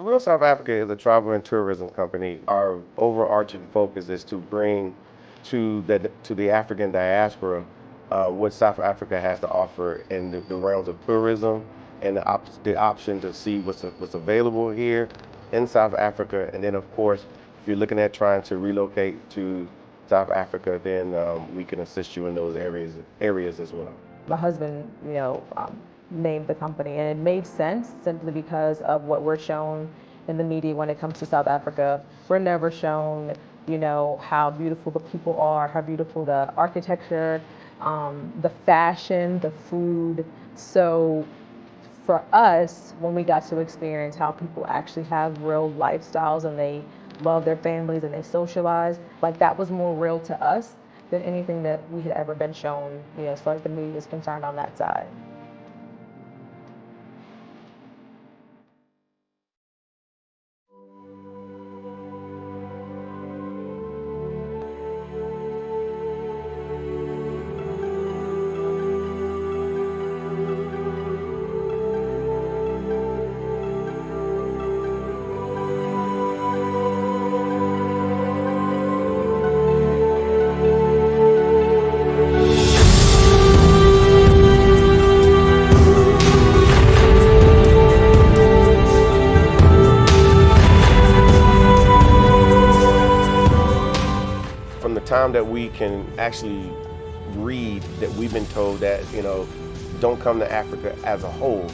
Real South Africa is a travel and tourism company. Our overarching focus is to bring to the African diaspora what South Africa has to offer in the realms of tourism and the option to see what's available here in South Africa. And then, of course, if you're looking at trying to relocate to South Africa, then we can assist you in those areas as well. My husband, named the company, and it made sense simply because of what we're shown in the media when it comes to South Africa. We're never shown, how beautiful the people are, how beautiful the architecture, the fashion, the food. So for us, when we got to experience how people actually have real lifestyles and they love their families and they socialize, like that was more real to us than anything that we had ever been shown, as far as the media is concerned on that side. From the time that we can actually read, that we've been told that don't come to Africa as a whole,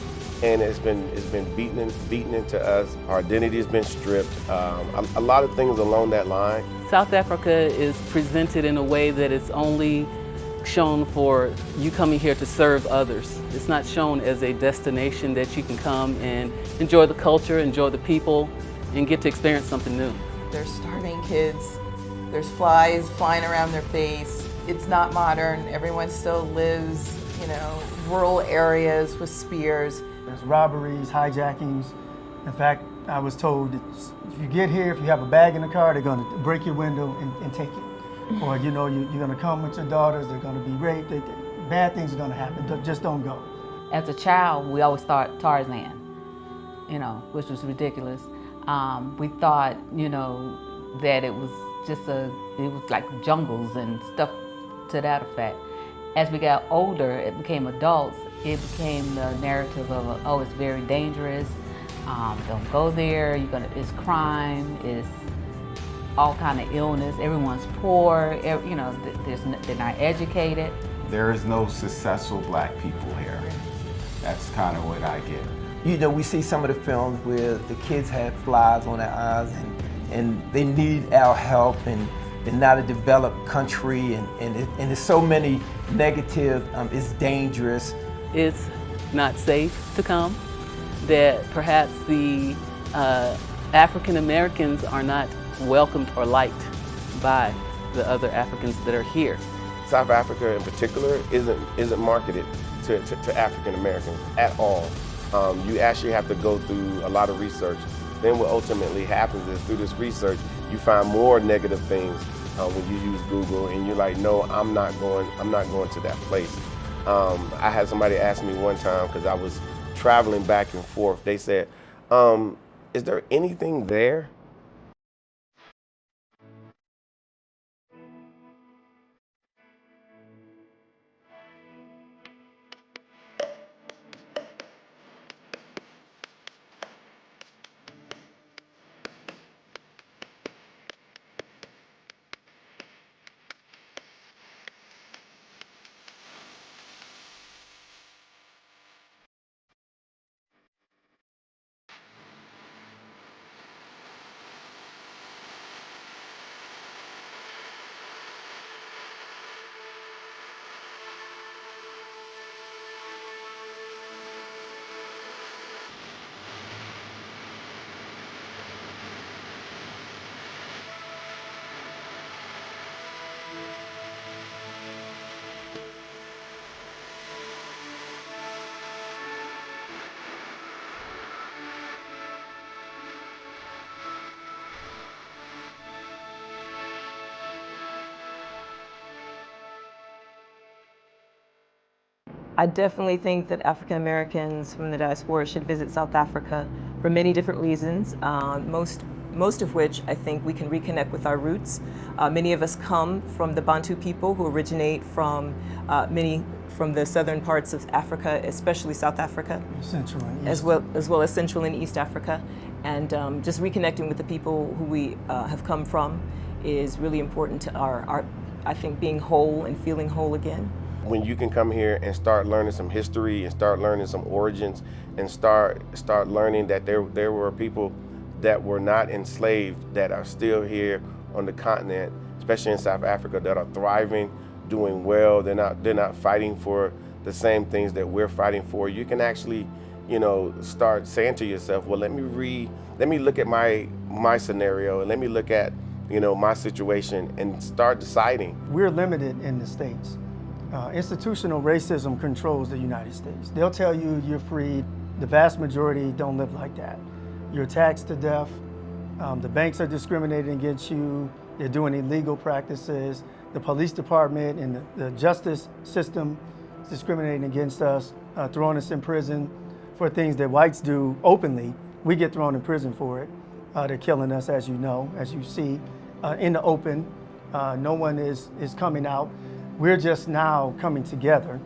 and it's been beaten into us. Our identity has been stripped. A lot of things along that line. South Africa is presented in a way that it's only shown for you coming here to serve others. It's not shown as a destination that you can come and enjoy the culture, enjoy the people, and get to experience something new. They're starving kids. There's flies flying around their face. It's not modern. Everyone still lives, rural areas with spears. There's robberies, hijackings. In fact, I was told that if you get here, if you have a bag in the car, they're going to break your window and take it. Or, you're going to come with your daughters, they're going to be raped. Bad things are going to happen. Just don't go. As a child, we always thought Tarzan, which was ridiculous. We thought, that it was like jungles and stuff to that effect. As we got older, it became adults, it became the narrative of, oh, it's very dangerous, don't go there, it's crime, it's all kind of illness, everyone's poor, they're not educated. There is no successful black people here. That's kind of what I get. We see some of the films where the kids have flies on their eyes and they need our help, and they're not a developed country, and there's so many negative, it's dangerous. It's not safe to come, that perhaps the African Americans are not welcomed or liked by the other Africans that are here. South Africa in particular isn't marketed to African Americans at all. You actually have to go through a lot of research. Then what ultimately happens is through this research, you find more negative things when you use Google, and you're like, no, I'm not going to that place. I had somebody ask me one time, because I was traveling back and forth, they said, is there anything there? I definitely think that African Americans from the diaspora should visit South Africa for many different reasons. Most of which I think we can reconnect with our roots. Many of us come from the Bantu people who originate from many from the southern parts of Africa, especially South Africa, Central and East. as well as Central and East Africa, and just reconnecting with the people who we have come from is really important to our I think being whole and feeling whole again. When you can come here and start learning some history and start learning some origins and start learning that there were people that were not enslaved that are still here on the continent, especially in South Africa, that are thriving, doing well. They're not fighting for the same things that we're fighting for. You can actually, start saying to yourself, well, let me look at my scenario and let me look at, my situation and start deciding. We're limited in the States. Institutional racism controls the United States. They'll tell you you're free. The vast majority don't live like that. You're taxed to death. The banks are discriminating against you. They're doing illegal practices. The police department and the justice system is discriminating against us, throwing us in prison for things that whites do openly. We get thrown in prison for it. They're killing us, as you know, as you see, in the open. No one is coming out. We're just now coming together.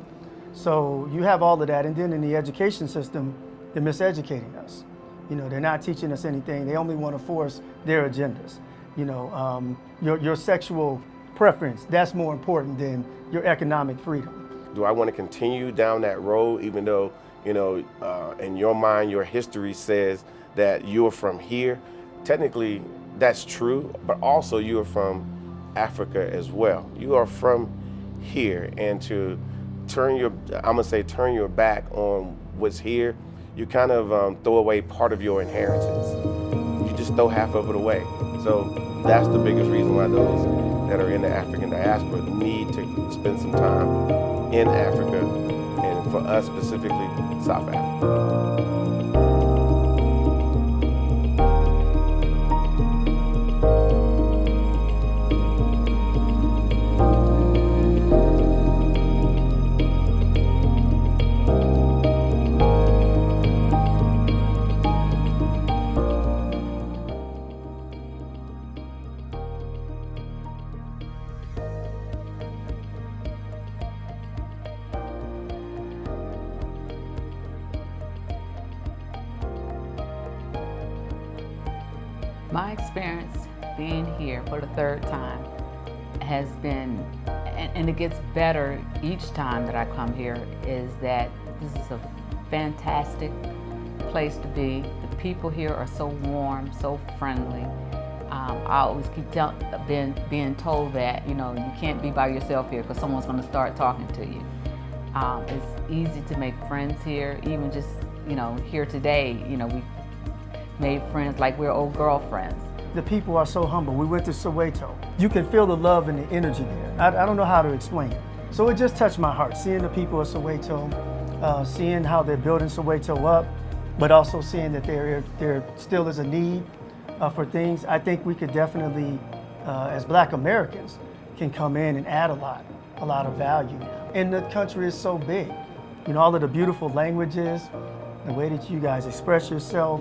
So you have all of that. And then in the education system, they're miseducating us. They're not teaching us anything. They only want to force their agendas. Your sexual preference, that's more important than your economic freedom. Do I want to continue down that road even though, in your mind, your history says that you're from here? Technically, that's true, but also you are from Africa as well. You are from here, and to turn your back on what's here, you kind of throw away part of your inheritance. You just throw half of it away. So that's the biggest reason why those that are in the African diaspora need to spend some time in Africa, and for us specifically, South Africa. My experience being here for the third time has been, and it gets better each time that I come here, is that this is a fantastic place to be. The people here are so warm, so friendly. I always keep being told that, you can't be by yourself here because someone's going to start talking to you. It's easy to make friends here, even just, here today, we made friends like we're old girlfriends. The people are so humble. We went to Soweto. You can feel the love and the energy there. I don't know how to explain it. So it just touched my heart, seeing the people of Soweto, seeing how they're building Soweto up, but also seeing that there still is a need for things. I think we could definitely, as Black Americans, can come in and add a lot of value. And the country is so big. All of the beautiful languages, the way that you guys express yourself,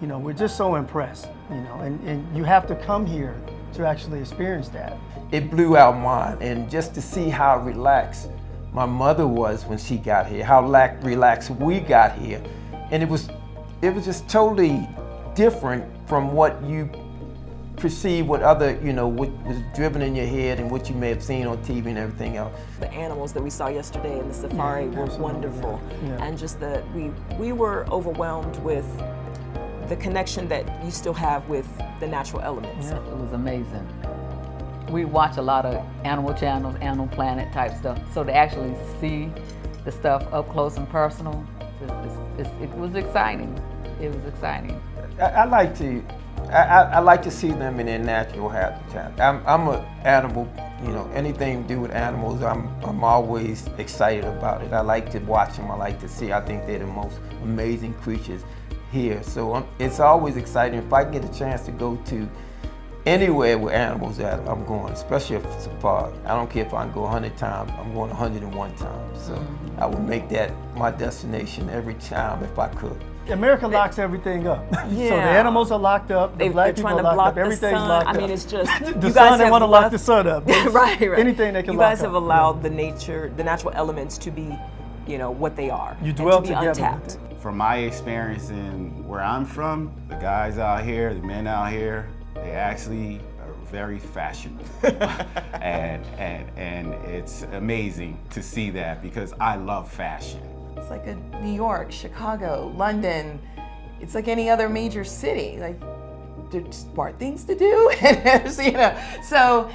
we're just so impressed, and you have to come here to actually experience that. It blew our mind, and just to see how relaxed my mother was when she got here, how relaxed we got here, and it was just totally different from what you perceive, what other, what was driven in your head and what you may have seen on TV and everything else. The animals that we saw yesterday in the safari were wonderful, and just we were overwhelmed with the connection that you still have with the natural elements. Yeah, it was amazing. We watch a lot of animal channels, Animal Planet type stuff, so to actually see the stuff up close and personal, it was exciting. It was exciting. I like to see them in their natural habitat. I'm an animal, anything to do with animals, I'm always excited about it. I like to watch them, I like to see. I think they're the most amazing creatures here. So it's always exciting. If I get a chance to go to Anywhere where animals at, I'm going, especially if it's a park. I don't care if I can go 100 times, I'm going 101 times. So I would make that my destination every time if I could. America locks everything up. So the Yeah. animals are locked up, the black They're people trying are to locked block up, the everything's sun. locked I up. mean, it's just The you sun, guys they have want to lock left- the sun up. right, right. Anything they can You lock guys have up. allowed the natural elements to be, what they are. You and dwell to be together with untapped. it. From my experience in where I'm from, the guys out here, the men out here, they actually are very fashionable. and it's amazing to see that because I love fashion. It's like a New York, Chicago, London. It's like any other major city. Like there's smart things to do, and there's, So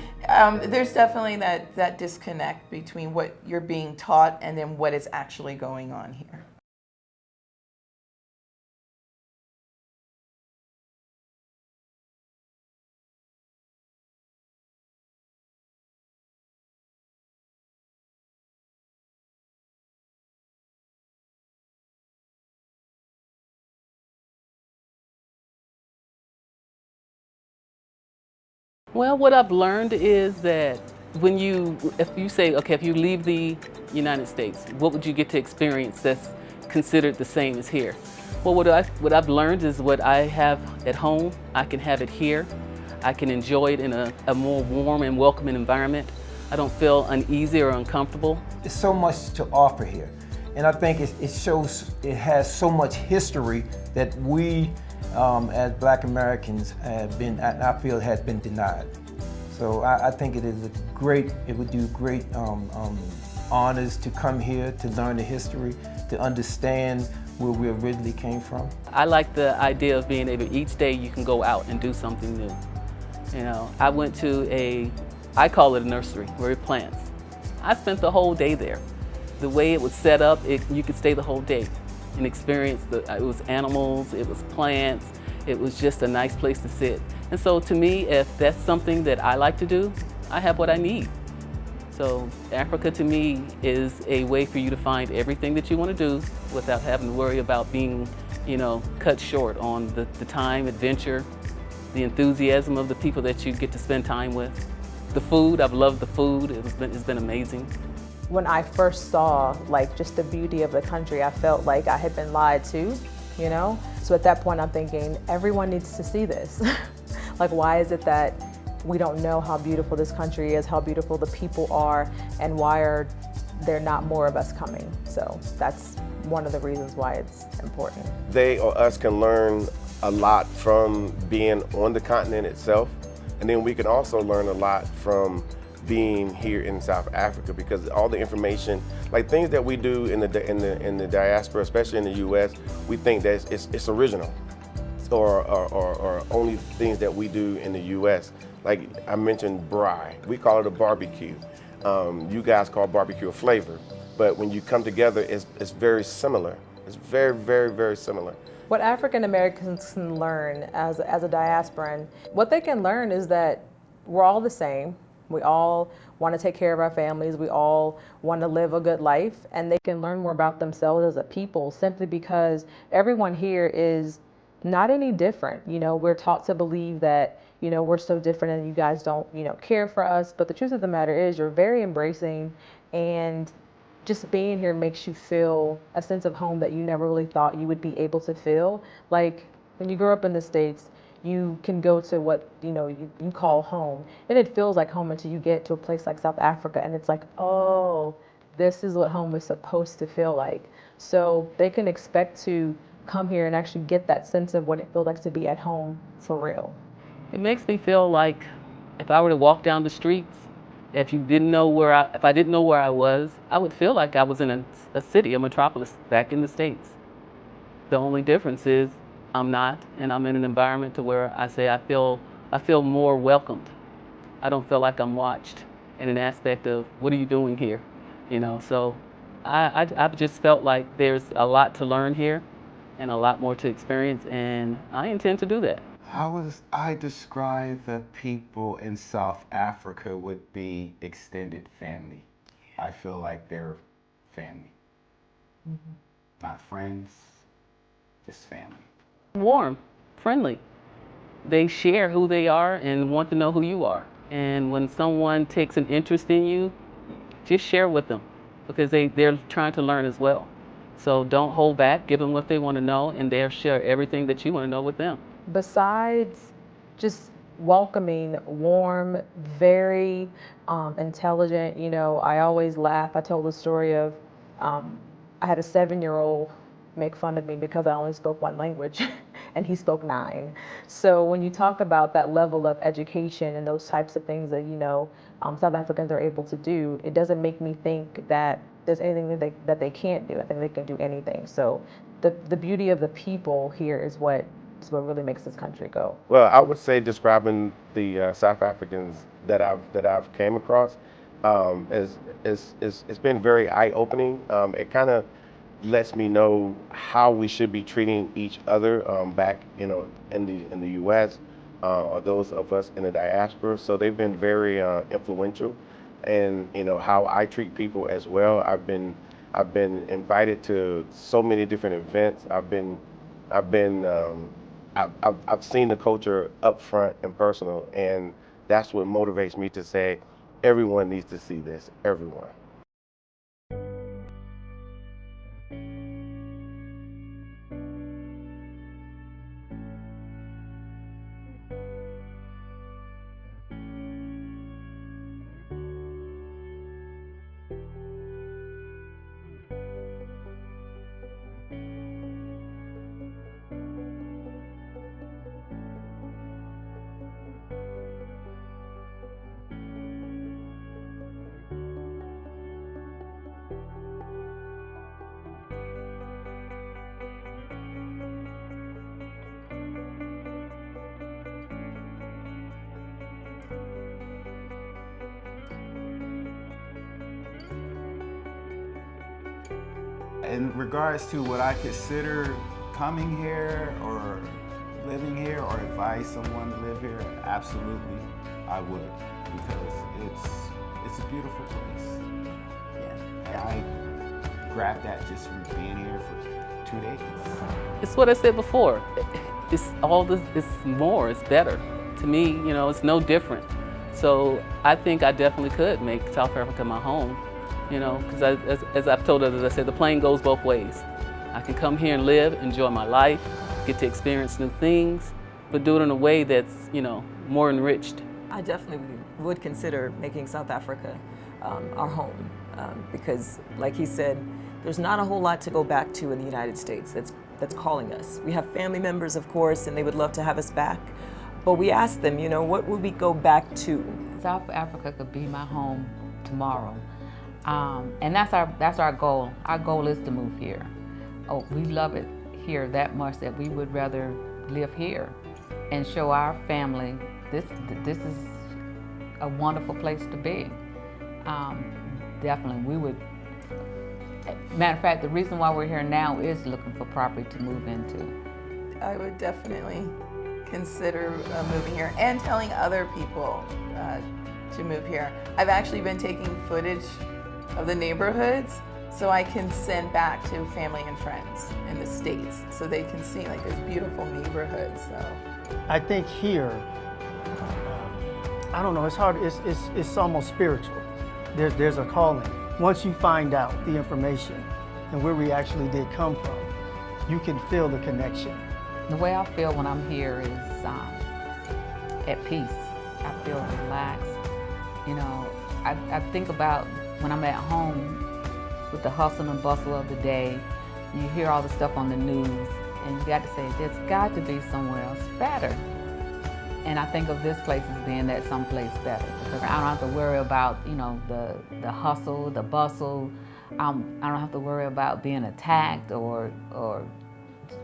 there's definitely that disconnect between what you're being taught and then what is actually going on here. Well, what I've learned is that if you say, okay, if you leave the United States, what would you get to experience that's considered the same as here? Well, what I've learned is what I have at home, I can have it here. I can enjoy it in a more warm and welcoming environment. I don't feel uneasy or uncomfortable. There's so much to offer here. And I think it has so much history that we, as Black Americans, I feel has been denied. So I think it would do great honors to come here, to learn the history, to understand where we originally came from. I like the idea of being able, each day you can go out and do something new. I went to I call it a nursery, where it plants. I spent the whole day there. The way it was set up, you could stay the whole day and experience it was animals, it was plants, it was just a nice place to sit. And so to me, if that's something that I like to do, I have what I need. So Africa to me is a way for you to find everything that you want to do without having to worry about being, cut short on the time, adventure, the enthusiasm of the people that you get to spend time with. The food, I've loved the food, it's been amazing. When I first saw just the beauty of the country, I felt like I had been lied to, So at that point I'm thinking, everyone needs to see this. Why is it that we don't know how beautiful this country is, how beautiful the people are, and why are there not more of us coming? So that's one of the reasons why it's important. They or us can learn a lot from being on the continent itself, and then we can also learn a lot from being here in South Africa, because all the information, things that we do in the diaspora, especially in the U.S., we think that it's original, or only things that we do in the U.S. Like I mentioned, braai, we call it a barbecue. You guys call barbecue a flavor, but when you come together, it's very similar. It's very, very, very similar. What African Americans can learn as a diasporan, what they can learn is that we're all the same. We all want to take care of our families. We all want to live a good life, and they can learn more about themselves as a people simply because everyone here is not any different. We're taught to believe that, we're so different and you guys don't, care for us. But the truth of the matter is you're very embracing, and just being here makes you feel a sense of home that you never really thought you would be able to feel. Like when you grow up in the States, you can go to what you call home, and it feels like home until you get to a place like South Africa, and it's like, oh, this is what home is supposed to feel like. So they can expect to come here and actually get that sense of what it feels like to be at home for real. It makes me feel like if I were to walk down the streets, if I didn't know where I was, I would feel like I was in a city, a metropolis back in the States. The only difference is I'm not, and I'm in an environment to where I say I feel more welcomed. I don't feel like I'm watched in an aspect of what are you doing here, So I've just felt like there's a lot to learn here and a lot more to experience, and I intend to do that. How would I describe the people in South Africa would be extended family? I feel like they're family. Not friends, just family. Warm, friendly. they share who they are and want to know who you are. And when someone takes an interest in you, just share with them because they're trying to learn as well. So don't hold back, give them what they want to know, and they'll share everything that you want to know with them. Besides just welcoming, warm, very intelligent, I always laugh. I told the story of I had a 7-year-old make fun of me because I only spoke one language and he spoke 9. So when you talk about that level of education and those types of things that, South Africans are able to do, it doesn't make me think that there's anything that they can't do. I think they can do anything. So the beauty of the people here is what really makes this country go. Well, I would say describing the South Africans that I've came across, it's been very eye-opening. It kind of lets me know how we should be treating each other back, in the U.S. Or those of us in the diaspora. So they've been very influential, and how I treat people as well. I've been invited to so many different events. I've seen the culture up front and personal, and that's what motivates me to say everyone needs to see this. Everyone. In regards to what I consider coming here or living here or advise someone to live here, absolutely I would, because it's a beautiful place. Yeah. And I grabbed that just from being here for 2 days. It's what I said before. It's more, it's better. To me, it's no different. So I think I definitely could make South Africa my home. Because as I've told others, I said the plane goes both ways. I can come here and live, enjoy my life, get to experience new things, but do it in a way that's, more enriched. I definitely would consider making South Africa our home because, like he said, there's not a whole lot to go back to in the United States that's calling us. We have family members, of course, and they would love to have us back, but we asked them, what would we go back to? South Africa could be my home tomorrow. And that's our goal. Our goal is to move here. Oh, we love it here that much that we would rather live here and show our family this is a wonderful place to be. Definitely, we would. Matter of fact, the reason why we're here now is looking for property to move into. I would definitely consider moving here and telling other people to move here. I've actually been taking footage of the neighborhoods so I can send back to family and friends in the States so they can see this beautiful neighborhood. So I think here, I don't know, it's hard, it's almost spiritual. There's a calling. Once you find out the information and where we actually did come from, you can feel the connection. The way I feel when I'm here is at peace. I feel relaxed. I think about when I'm at home with the hustle and bustle of the day, you hear all the stuff on the news, and you got to say, there's got to be somewhere else better. And I think of this place as being that someplace better, because I don't have to worry about, the hustle, the bustle. I don't have to worry about being attacked or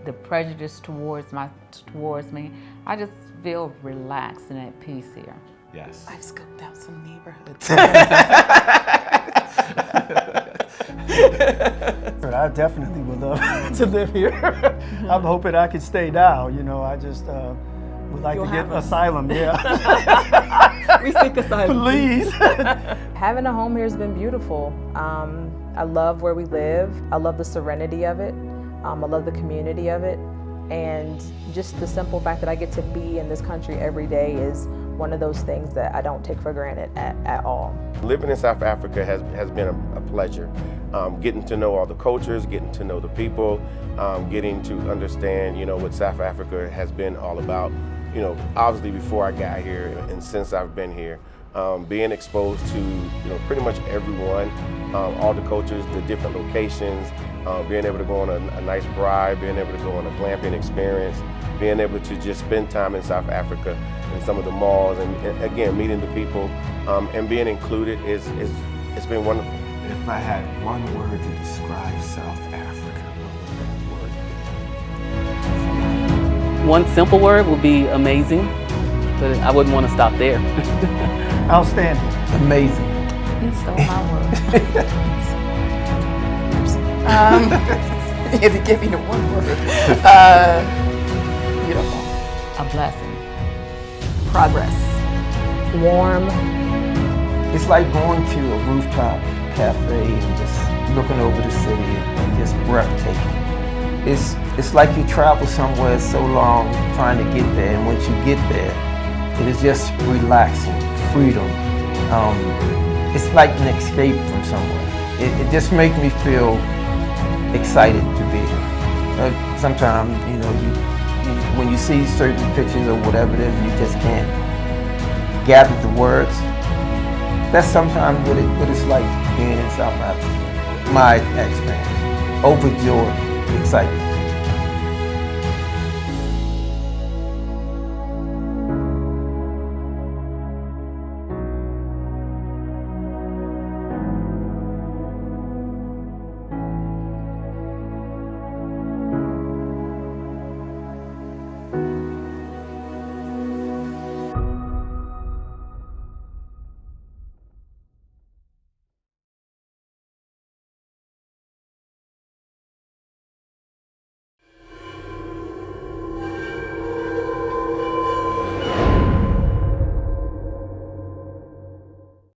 the prejudice towards me. I just feel relaxed and at peace here. Yes. I've scoped out some neighborhoods. I definitely would love to live here. I'm hoping I can stay now. I just would like to get asylum. Yeah. We seek asylum. Please. Having a home here has been beautiful. I love where we live. I love the serenity of it. I love the community of it. And just the simple fact that I get to be in this country every day is one of those things that I don't take for granted at all. Living in South Africa has been a pleasure. Getting to know all the cultures, getting to know the people, getting to understand, what South Africa has been all about. Obviously before I got here and since I've been here, being exposed to, pretty much everyone, all the cultures, the different locations, being able to go on a nice ride, being able to go on a glamping experience, being able to just spend time in South Africa in some of the malls, and again, meeting the people, and being included it's been wonderful. If I had one word to describe South Africa, what would that word be? One simple word would be amazing, but I wouldn't want to stop there. Outstanding. Amazing. You stole my word. You had to give me the one word. Beautiful. A blessing. Progress. Warm. It's like going to a rooftop cafe and just looking over the city and just breathtaking. It's like you travel somewhere so long trying to get there, and once you get there, it is just relaxing, freedom. It's like an escape from somewhere. It just makes me feel excited to be here. Sometimes, when you see certain pictures or whatever it is, you just can't gather the words. That's sometimes what it's like being in South Africa. My experience. Overjoyed, excited.